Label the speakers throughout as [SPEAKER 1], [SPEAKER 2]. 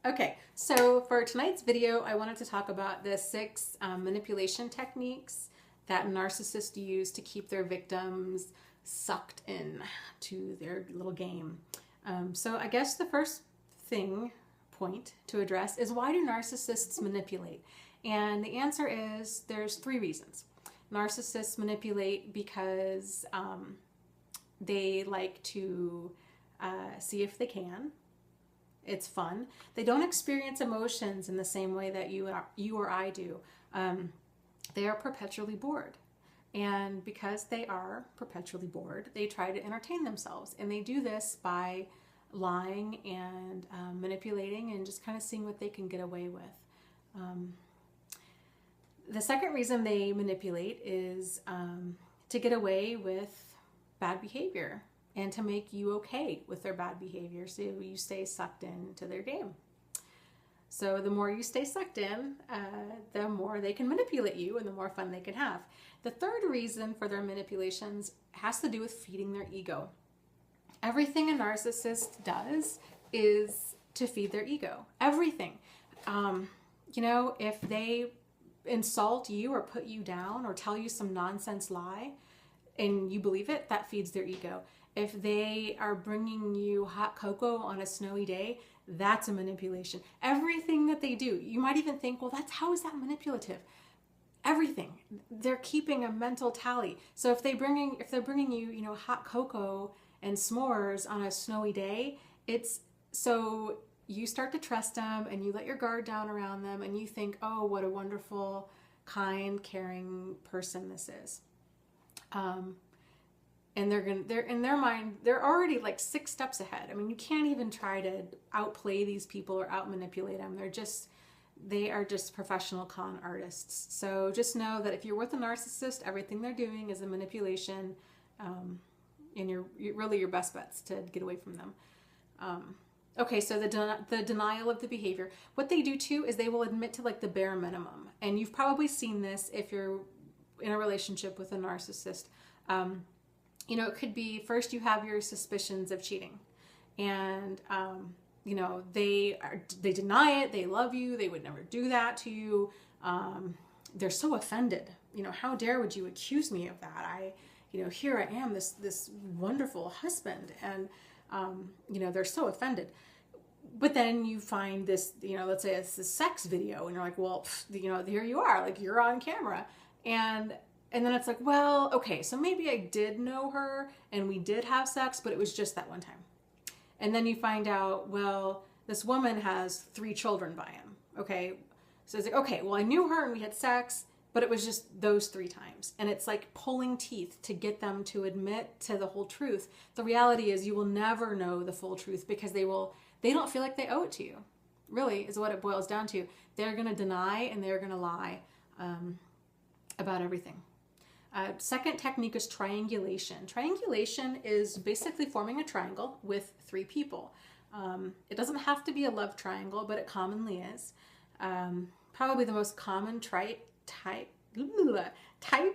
[SPEAKER 1] Okay, so for tonight's video, I wanted to talk about the 6 manipulation techniques that narcissists use to keep their victims sucked in to their little game. So I guess the first point to address is, why do narcissists manipulate? And the answer is there's 3 reasons. Narcissists manipulate because they like to see if they can. It's fun. They don't experience emotions in the same way that you or I do. They are perpetually bored. And because they are perpetually bored, they try to entertain themselves. And they do this by lying and manipulating and just kind of seeing what they can get away with. The second reason they manipulate is to get away with bad behavior and to make you okay with their bad behavior, so you stay sucked into their game. So the more you stay sucked in, the more they can manipulate you and the more fun they can have. The third reason for their manipulations has to do with feeding their ego. Everything a narcissist does is to feed their ego. Everything. If they insult you or put you down or tell you some nonsense lie and you believe it, that feeds their ego. If they are bringing you hot cocoa on a snowy day, that's a manipulation. Everything that they do, you might even think, well, how is that manipulative? Everything. They're keeping a mental tally. So if they're bringing you, hot cocoa and s'mores on a snowy day, it's so you start to trust them and you let your guard down around them and you think, oh, what a wonderful, kind, caring person this is. And they're in their mind, they're already like 6 steps ahead. I mean, you can't even try to outplay these people or outmanipulate them. They are just professional con artists. So just know that if you're with a narcissist, everything they're doing is a manipulation, and you're really your best bets to get away from them. Okay, so the denial of the behavior. What they do too is they will admit to like the bare minimum. And you've probably seen this if you're in a relationship with a narcissist. It could be, first you have your suspicions of cheating, and they deny it. They love you. They would never do that to you. They're so offended. How dare would you accuse me of that? Here I am, this wonderful husband, and they're so offended. But then you find this, let's say it's a sex video, and you're like, well, here you are, like you're on camera, and then it's like, well, okay, so maybe I did know her and we did have sex, but it was just that one time. And then you find out, well, this woman has 3 children by him. Okay. So it's like, okay, well, I knew her and we had sex, but it was just those 3 times. And it's like pulling teeth to get them to admit to the whole truth. The reality is you will never know the full truth because they don't feel like they owe it to you. Really is what it boils down to. They're going to deny and they're going to lie about everything. Second technique is triangulation. Triangulation is basically forming a triangle with 3 people. It doesn't have to be a love triangle, but it commonly is. Probably the most common type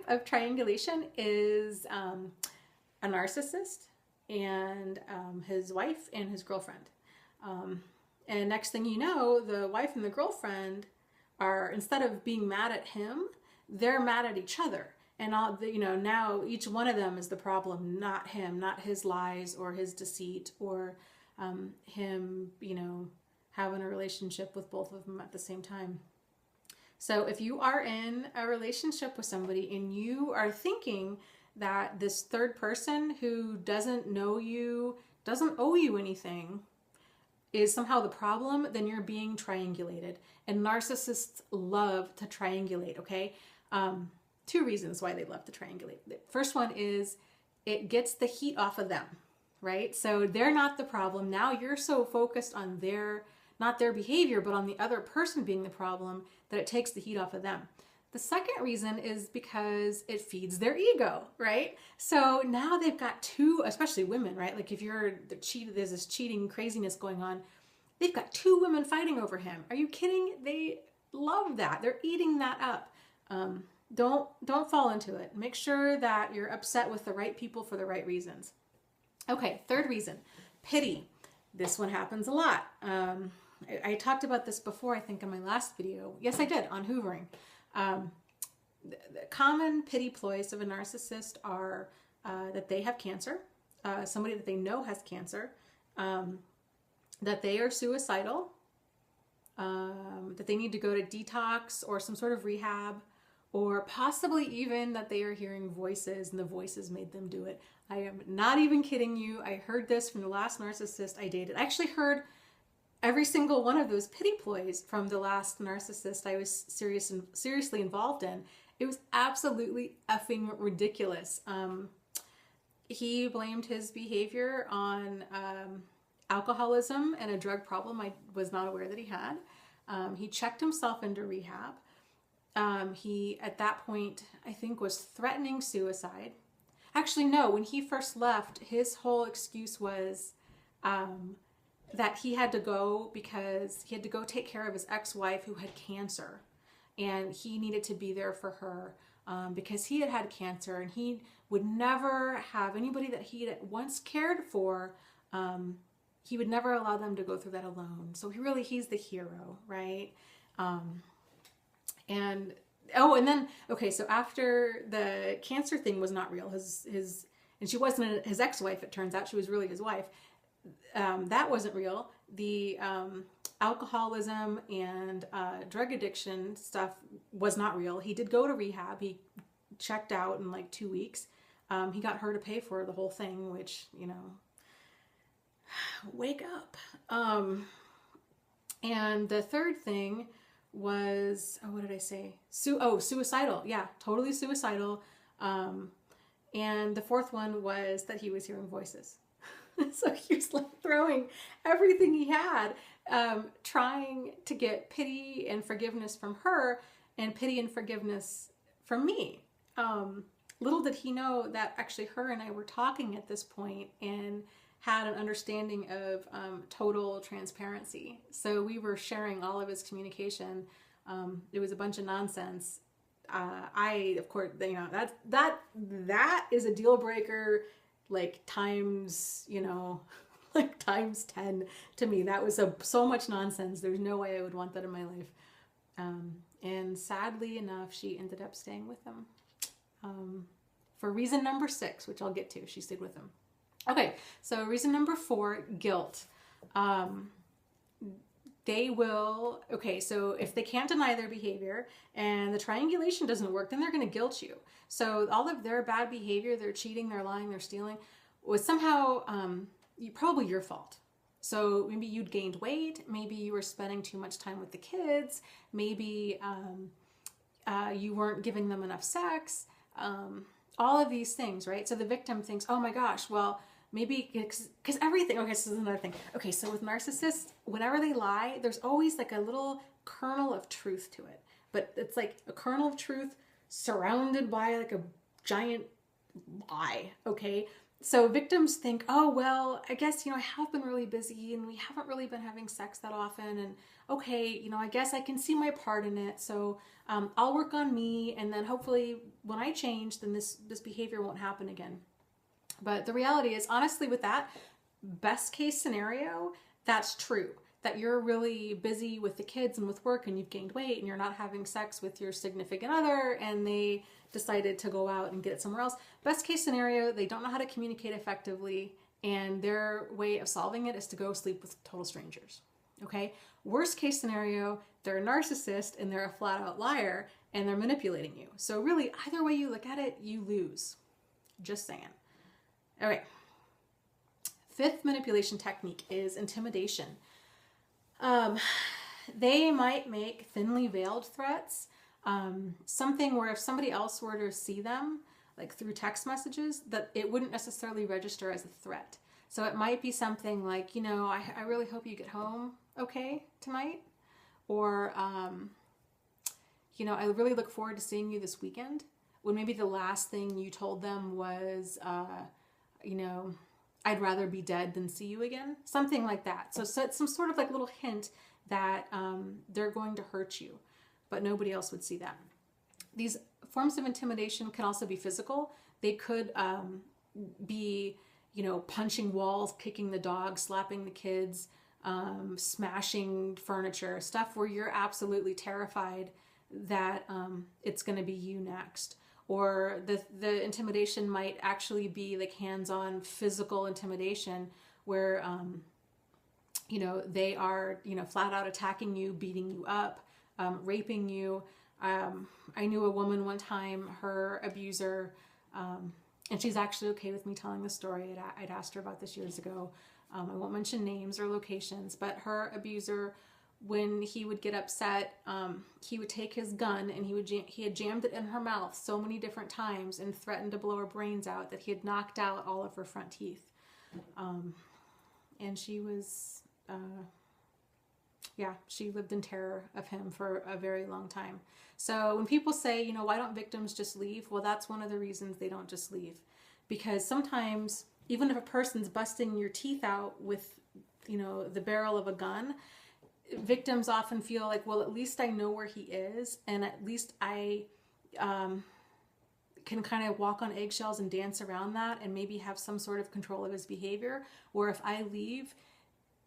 [SPEAKER 1] of triangulation is a narcissist and his wife and his girlfriend. And next thing you know, the wife and the girlfriend are, instead of being mad at him, they're mad at each other. And now each one of them is the problem, not him, not his lies or his deceit or him, having a relationship with both of them at the same time. So if you are in a relationship with somebody and you are thinking that this third person who doesn't know you, doesn't owe you anything, is somehow the problem, then you're being triangulated. And narcissists love to triangulate, okay? 2 reasons why they love to triangulate. The first one is it gets the heat off of them, right? So they're not the problem. Now you're so focused on not their behavior, but on the other person being the problem, that it takes the heat off of them. The second reason is because it feeds their ego, right? So now they've got 2, especially women, right? Like if there's this cheating craziness going on, they've got 2 women fighting over him. Are you kidding? They love that. They're eating that up. Don't fall into it. Make sure that you're upset with the right people for the right reasons. Okay, third reason, pity. This one happens a lot. I talked about this before, I think in my last video. Yes, I did, on hoovering. The common pity ploys of a narcissist are that they have cancer, somebody that they know has cancer, that they are suicidal, that they need to go to detox or some sort of rehab, or possibly even that they are hearing voices and the voices made them do it. I am not even kidding you. I heard this from the last narcissist I dated. I actually heard every single one of those pity ploys from the last narcissist I was seriously involved in. It was absolutely effing ridiculous. He blamed his behavior on alcoholism and a drug problem I was not aware that he had. He checked himself into rehab. He, at that point, I think was threatening suicide. Actually, no, when he first left, his whole excuse was that he had to go because he had to go take care of his ex-wife who had cancer. And he needed to be there for her because he had had cancer, and he would never have anybody that he had once cared for. He would never allow them to go through that alone. So he's the hero, right? And then, okay, so after the cancer thing was not real, and she wasn't his ex-wife, it turns out she was really his wife. That wasn't real. The alcoholism and drug addiction stuff was not real. He did go to rehab. He checked out in like 2 weeks. He got her to pay for the whole thing, which, wake up. And the third thing was, what did I say? Suicidal. Yeah, totally suicidal. And the fourth one was that he was hearing voices. So he was like throwing everything he had, trying to get pity and forgiveness from her and pity and forgiveness from me. Little did he know that actually her and I were talking at this point and had an understanding of total transparency. So we were sharing all of his communication. It was a bunch of nonsense. Of course, that is a deal breaker, like times 10 to me. That was so much nonsense. There's no way I would want that in my life. And sadly enough, she ended up staying with him. For reason number 6, which I'll get to, she stayed with him. Okay, so reason number 4, guilt. So if they can't deny their behavior and the triangulation doesn't work, then they're going to guilt you. So all of their bad behavior, their cheating, their lying, their stealing, was somehow probably your fault. So maybe you'd gained weight, maybe you were spending too much time with the kids, maybe you weren't giving them enough sex, all of these things, right? So the victim thinks, oh my gosh, well, maybe because everything, okay, so this is another thing. Okay, so with narcissists, whenever they lie, there's always like a little kernel of truth to it. But it's like a kernel of truth surrounded by like a giant lie, okay? So victims think, oh, well, I guess, I have been really busy and we haven't really been having sex that often. And okay, I guess I can see my part in it. So I'll work on me. And then hopefully when I change, then this behavior won't happen again. But the reality is, honestly, with that, best case scenario, that's true. That you're really busy with the kids and with work and you've gained weight and you're not having sex with your significant other and they decided to go out and get it somewhere else. Best case scenario, they don't know how to communicate effectively and their way of solving it is to go sleep with total strangers. Okay? Worst case scenario, they're a narcissist and they're a flat out liar and they're manipulating you. So really, either way you look at it, you lose. Just saying. All right. 5th manipulation technique is intimidation. They might make thinly veiled threats, something where if somebody else were to see them, like through text messages, that it wouldn't necessarily register as a threat. So it might be something like, I really hope you get home okay tonight. Or, I really look forward to seeing you this weekend. When maybe the last thing you told them was, I'd rather be dead than see you again. Something like that. So it's some sort of like little hint that they're going to hurt you, but nobody else would see that. These forms of intimidation can also be physical. They could be, punching walls, kicking the dog, slapping the kids, smashing furniture, stuff where you're absolutely terrified that it's going to be you next. Or the intimidation might actually be like hands-on physical intimidation where, you know, they are, you know, flat out attacking you, beating you up, raping you. I knew a woman one time, her abuser, and she's actually okay with me telling the story. I'd asked her about this years ago. I won't mention names or locations, but her abuser, when he would get upset, he would take his gun and he had jammed it in her mouth so many different times and threatened to blow her brains out that he had knocked out all of her front teeth. And she was, yeah, she lived in terror of him for a very long time. So when people say, you know, why don't victims just leave? Well, that's one of the reasons they don't just leave. Because sometimes, even if a person's busting your teeth out with, you know, the barrel of a gun, victims often feel like, well, at least I know where he is, and at least I can kind of walk on eggshells and dance around that and maybe have some sort of control of his behavior. Or if I leave,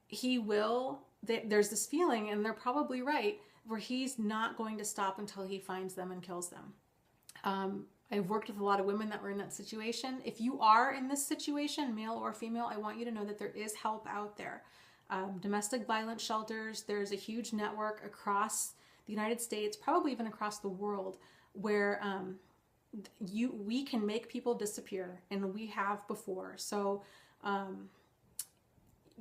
[SPEAKER 1] he will, there's this feeling, and they're probably right, where he's not going to stop until he finds them and kills them. I've worked with a lot of women that were in that situation. If you are in this situation, male or female, I want you to know that there is help out there. Domestic violence shelters, there's a huge network across the United States, probably even across the world, where we can make people disappear, and we have before. So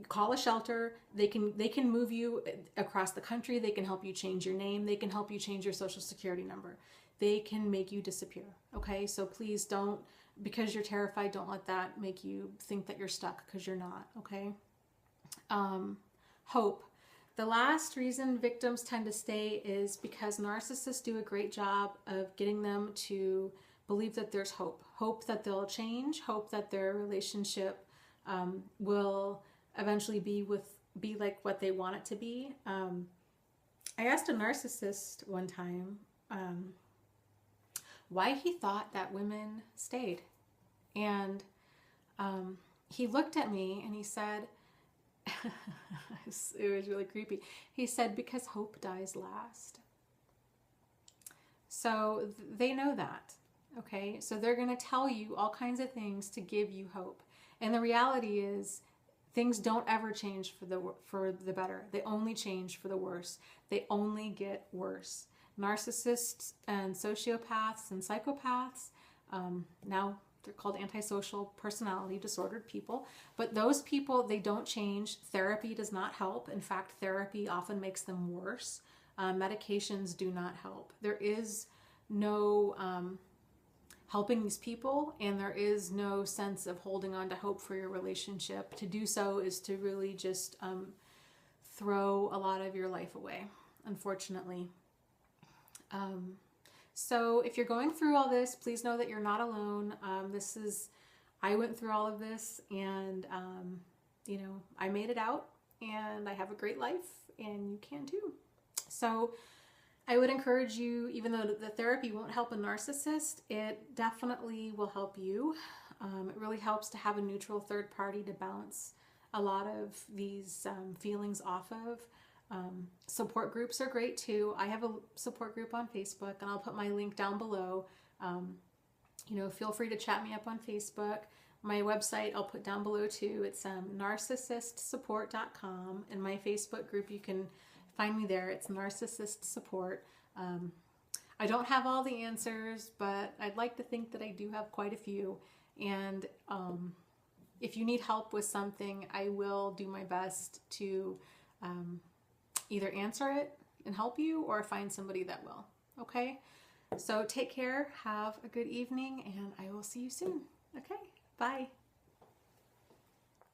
[SPEAKER 1] call a shelter. They can move you across the country. They can help you change your name. They can help you change your social security number. They can make you disappear. Okay, so please don't, because you're terrified, don't let that make you think that you're stuck, because you're not. Okay. Hope. The last reason victims tend to stay is because narcissists do a great job of getting them to believe that there's hope. Hope that they'll change. Hope that their relationship will eventually be like what they want it to be. I asked a narcissist one time why he thought that women stayed. And he looked at me and he said, it was really creepy. He said, because hope dies last. So they know that. Okay, so they're going to tell you all kinds of things to give you hope. And the reality is, things don't ever change for the better. They only change for the worse. They only get worse. Narcissists and sociopaths and psychopaths, now they're called antisocial personality disordered people, but those people, they don't change. Therapy does not help. In fact, therapy often makes them worse. Medications do not help. There is no helping these people, and there is no sense of holding on to hope for your relationship. To do so is to really just throw a lot of your life away, unfortunately. So if you're going through all this, please know that you're not alone. I went through all of this, and you know, I made it out, and I have a great life, and you can too. So I would encourage you, even though the therapy won't help a narcissist, it definitely will help you. It really helps to have a neutral third party to bounce a lot of these feelings off of. Support groups are great too. I have a support group on Facebook, and I'll put my link down below. You know, feel free to chat me up on Facebook. My website I'll put down below too. It's narcissistsupport.com, and my Facebook group, you can find me there. It's Narcissist Support. I don't have all the answers, but I'd like to think that I do have quite a few. And if you need help with something, I will do my best to either answer it and help you, or find somebody that will. Okay? So take care, have a good evening, and I will see you soon. Okay? Bye.